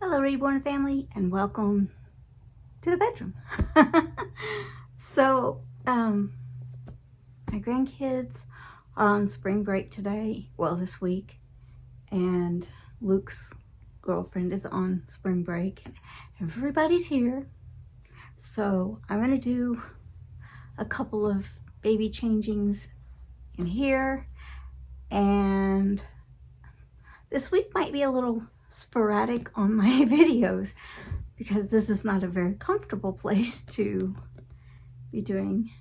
Hello, Reborn family, and welcome to the bedroom. So, my grandkids are on spring break today, well, this week, and Luke's girlfriend is on spring break, and everybody's here. So, I'm going to do a couple of baby changings in here, and this week might be a little sporadic on my videos because this is not a very comfortable place to be doing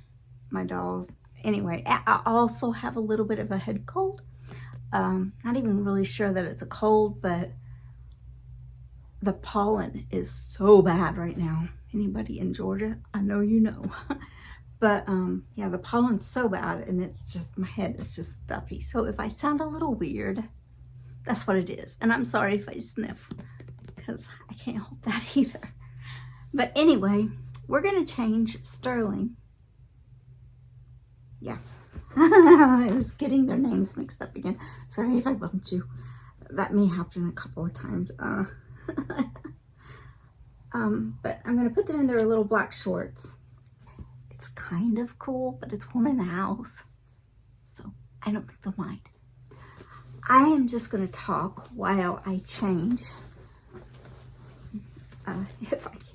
my dolls. Anyway, I also have a little bit of a head cold. Not even really sure that it's a cold, but the pollen is so bad right now. Anybody in Georgia, I know you know. But yeah, the pollen's so bad, and it's just, my head is just stuffy. So if I sound a little weird, that's what it is. And I'm sorry if I sniff, because I can't help that either. But anyway, we're going to change Sterling. Yeah. I was getting their names mixed up again. Sorry if I bumped you. That may happen a couple of times. But I'm going to put them in their little black shorts. It's kind of cool, but it's warm in the house, so I don't think they'll mind. I am just going to talk while I change,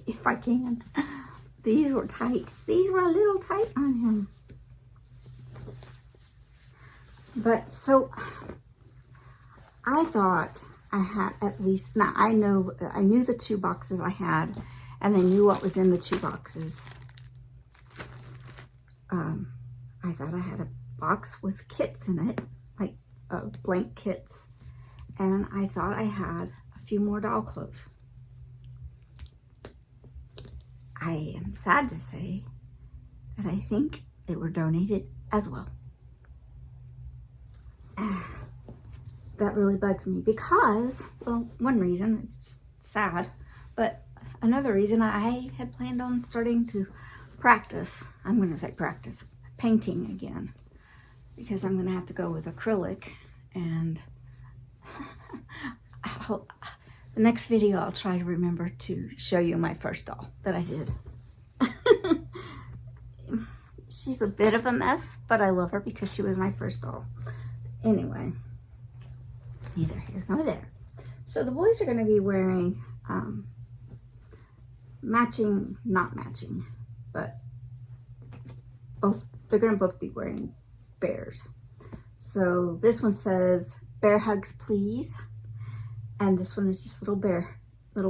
if I can. These were tight. These were a little tight on him. But so I thought I had at least, now I knew the 2 boxes I had, and I knew what was in the 2 boxes. I thought I had a box with kits in it, like blank kits, and I thought I had a few more doll clothes. I am sad to say that I think they were donated as well. That really bugs me because, well, one reason, it's just sad, but another reason, I had planned on starting to practice, I'm going to say practice, painting again, because I'm going to have to go with acrylic, and the next video I'll try to remember to show you my first doll that I did. She's a bit of a mess, but I love her because she was my first doll. Anyway, neither here nor there. So the boys are going to be wearing matching, not matching, but both, they're going to both be wearing bears. So this one says bear hugs please, and this one is just little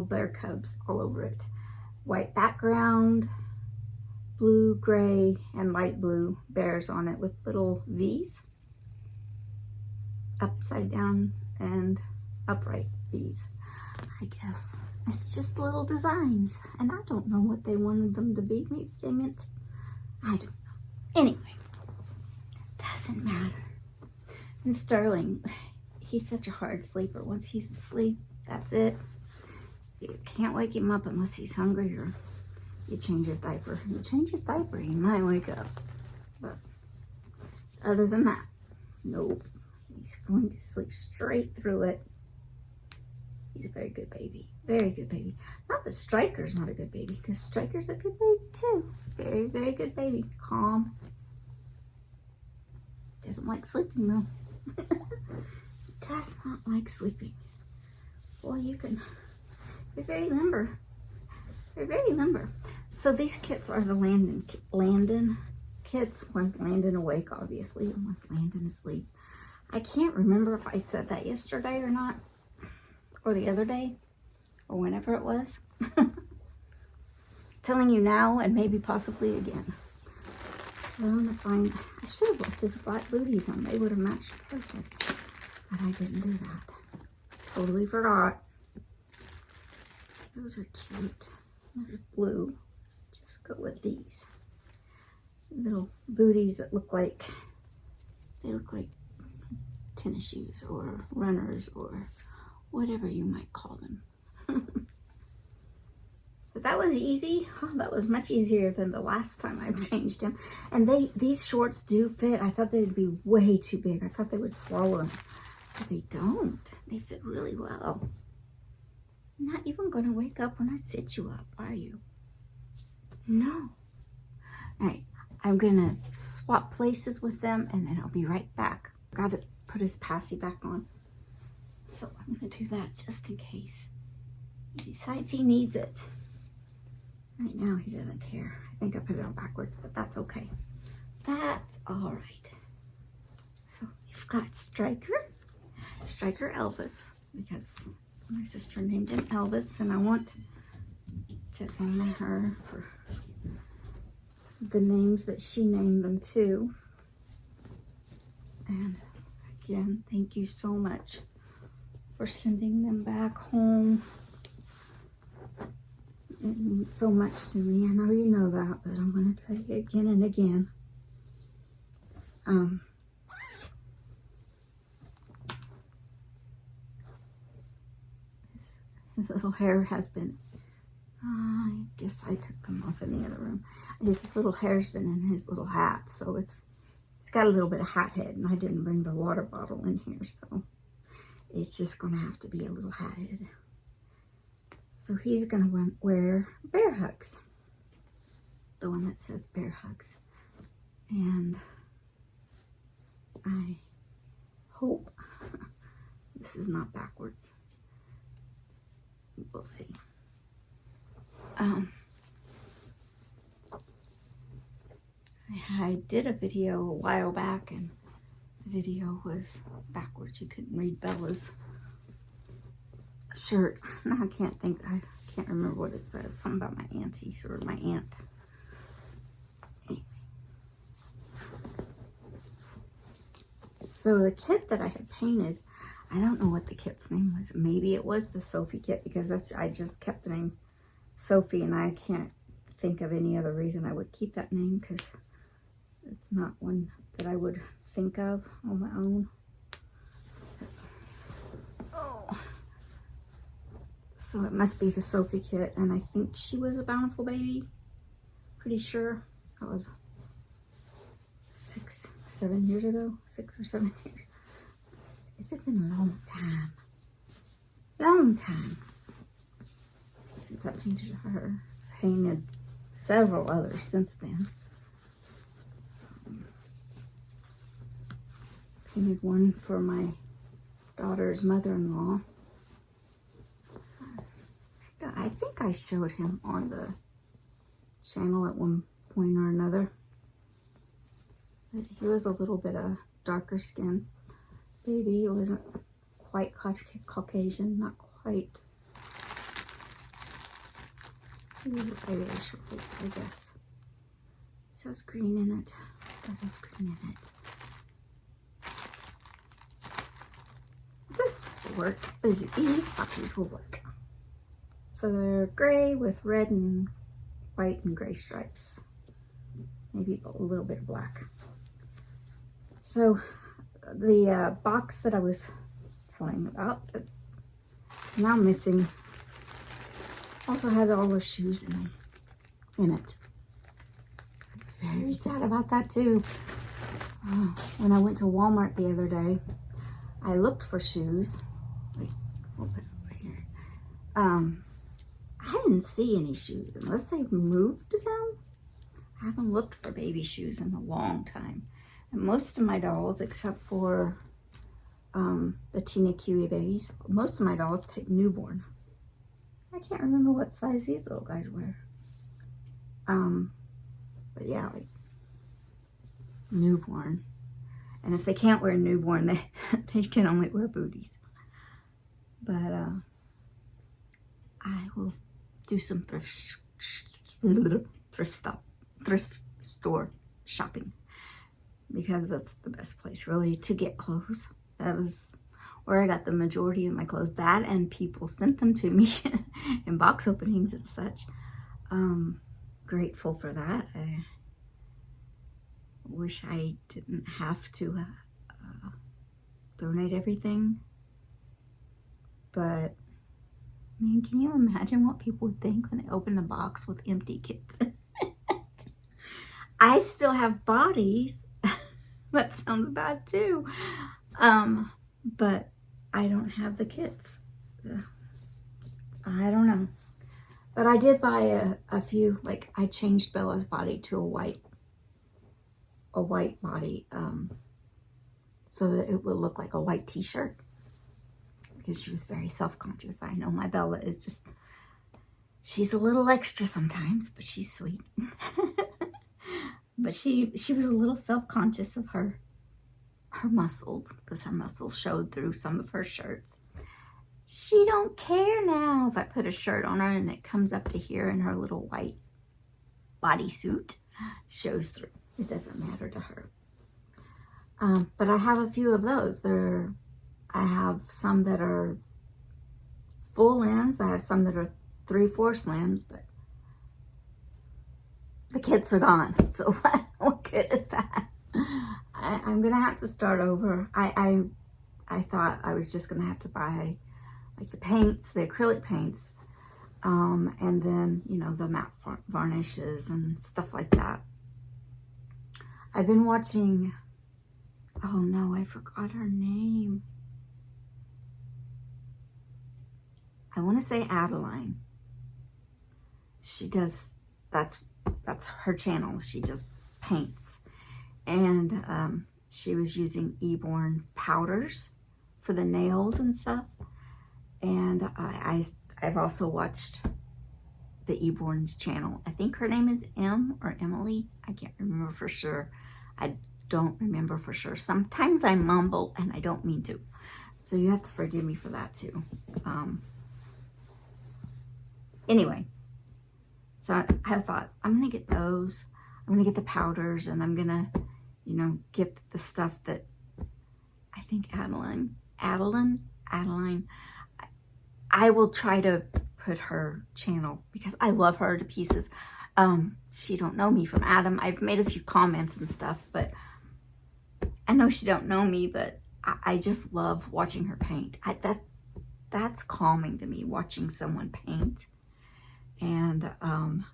bear cubs all over it. White background, blue, gray, and light blue bears on it with little V's, upside down and upright V's. I guess it's just little designs, and I don't know what they wanted them to be. Maybe they meant, I don't know. Anyway, doesn't matter. And Sterling, he's such a hard sleeper. Once he's asleep, that's it. You can't wake him up unless he's hungry or you change his diaper. You change his diaper, he might wake up. But other than that, nope. He's going to sleep straight through it. He's a very good baby. Very good baby. Not that Striker's not a good baby, because Striker's a good baby too. Very, very good baby. Calm. Doesn't like sleeping though. Does not like sleeping. Boy, you're very limber. They're very limber. So these kits are the Landon kits. One's Landon awake, obviously, and one's Landon asleep. I can't remember if I said that yesterday or not, or the other day, or whenever it was. Telling you now, and maybe possibly again. So I'm gonna find, I should have left his black booties on. They would have matched perfect, but I didn't do that. Totally forgot. Those are cute. They're blue. Let's just go with these. Little booties that look like, they look like tennis shoes or runners or whatever you might call them. But that was easy. Oh, that was much easier than the last time I changed him. And these shorts do fit. I thought they'd be way too big. I thought they would swallow them, but they don't. They fit really well. You're not even going to wake up when I sit you up, are you? No. All right, I'm going to swap places with them, and then I'll be right back. Got to put his passy back on. So I'm going to do that just in case he decides he needs it. Right now, he doesn't care. I think I put it on backwards, but that's okay. That's all right. So we've got Striker Elvis, because my sister named him Elvis, and I want to honor her for the names that she named them too. And again, thank you so much for sending them back home. It means so much to me. I know you know that, but I'm going to tell you again and again. His little hair has been, I guess I took them off in the other room. His little hair's been in his little hat, so it's got a little bit of hat head, and I didn't bring the water bottle in here, so it's just going to have to be a little hat head. So he's going to wear Bear Hugs, the one that says Bear Hugs. And I hope this is not backwards. We'll see. I did a video a while back, and the video was backwards. You couldn't read Bella's shirt. No, I can't remember what it says. Something about my aunties or my aunt. Anyway. So the kit that I had painted, I don't know what the kit's name was. Maybe it was the Sophie kit, because I just kept the name Sophie, and I can't think of any other reason I would keep that name, because it's not one that I would think of on my own. Oh. So it must be the Sophie kit, and I think she was a Bountiful baby. Pretty sure. That was 6 or 7 years ago. 6 or 7 years. It's been a long time. Long time since I painted her. I've painted several others since then. Painted one for my daughter's mother-in-law. I think I showed him on the channel at one point or another. He was a little bit of darker skin baby. He wasn't quite Caucasian, not quite. He was Irish, I guess. It says green in it. That is green in it. This will work. These suckies will work. So they're gray with red and white and gray stripes. Maybe a little bit of black. So the box that I was telling about, that now missing, also had all the shoes in it. I'm very sad about that too. When I went to Walmart the other day, I looked for shoes. Wait, we'll put it over here. I didn't see any shoes unless they've moved them. I haven't looked for baby shoes in a long time. And most of my dolls, except for the Tina Kiwi babies, most of my dolls take newborn. I can't remember what size these little guys wear. But yeah, like newborn. And if they can't wear newborn, they can only wear booties. But I will do some thrift store shopping, because that's the best place really to get clothes. That was where I got the majority of my clothes. That, and people sent them to me in box openings and such. Grateful for that. I wish I didn't have to donate everything, but man, can you imagine what people would think when they open the box with empty kits? I still have bodies. That sounds bad too. But I don't have the kits. I don't know. But I did buy a few, like I changed Bella's body to a white body, so that it would look like a white t-shirt, because she was very self-conscious. I know my Bella is just, she's a little extra sometimes, but she's sweet. But she was a little self-conscious of her muscles, because her muscles showed through some of her shirts. She don't care now if I put a shirt on her and it comes up to here, and her little white bodysuit shows through. It doesn't matter to her. But I have a few of those. I have some that are full limbs. I have some that are 3/4 limbs, but the kids are gone. So what good is that? I'm gonna have to start over. I thought I was just gonna have to buy like the paints, the acrylic paints, and then, you know, the matte varnishes and stuff like that. I've been watching, oh no, I forgot her name. I want to say Adeline. She does, that's her channel. She just paints. And she was using Eborn powders for the nails and stuff. And I've also watched the Eborn's channel. I think her name is Em or Emily. I can't remember for sure. I don't remember for sure. Sometimes I mumble and I don't mean to. So you have to forgive me for that too. Anyway, so I thought, I'm going to get those. I'm going to get the powders, and I'm going to, you know, get the stuff that I think Adeline, I will try to put her channel, because I love her to pieces. She don't know me from Adam. I've made a few comments and stuff, but I know she don't know me, but I just love watching her paint. That's calming to me, watching someone paint. And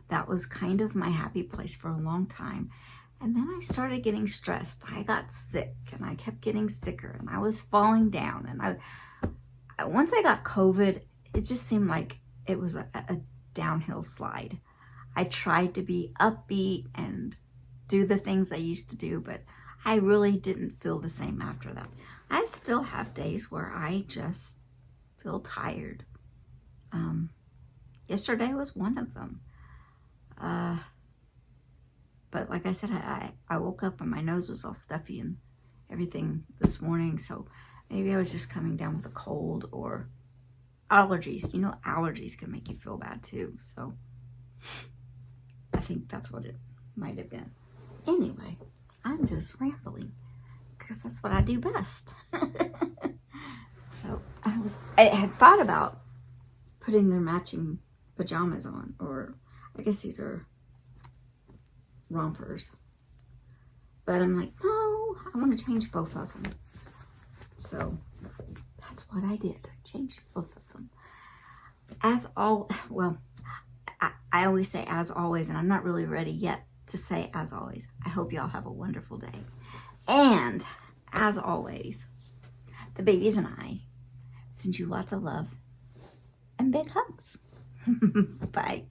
that was kind of my happy place for a long time. And then I started getting stressed. I got sick, and I kept getting sicker, and I was falling down. And once I got COVID, it just seemed like it was a downhill slide. I tried to be upbeat and do the things I used to do, but I really didn't feel the same after that. I still have days where I just feel tired. Yesterday was one of them. But like I said, I woke up and my nose was all stuffy and everything this morning. So maybe I was just coming down with a cold or allergies. You know, allergies can make you feel bad too. So I think that's what it might have been. Anyway, I'm just rambling because that's what I do best. So I had thought about putting their matching pajamas on, or I guess these are rompers, but I'm like, no, I want to change both of them. So that's what I did. I changed both of them. I always say as always, and I'm not really ready yet to say as always. I hope y'all have a wonderful day. And as always, the babies and I send you lots of love and big hugs. Bye.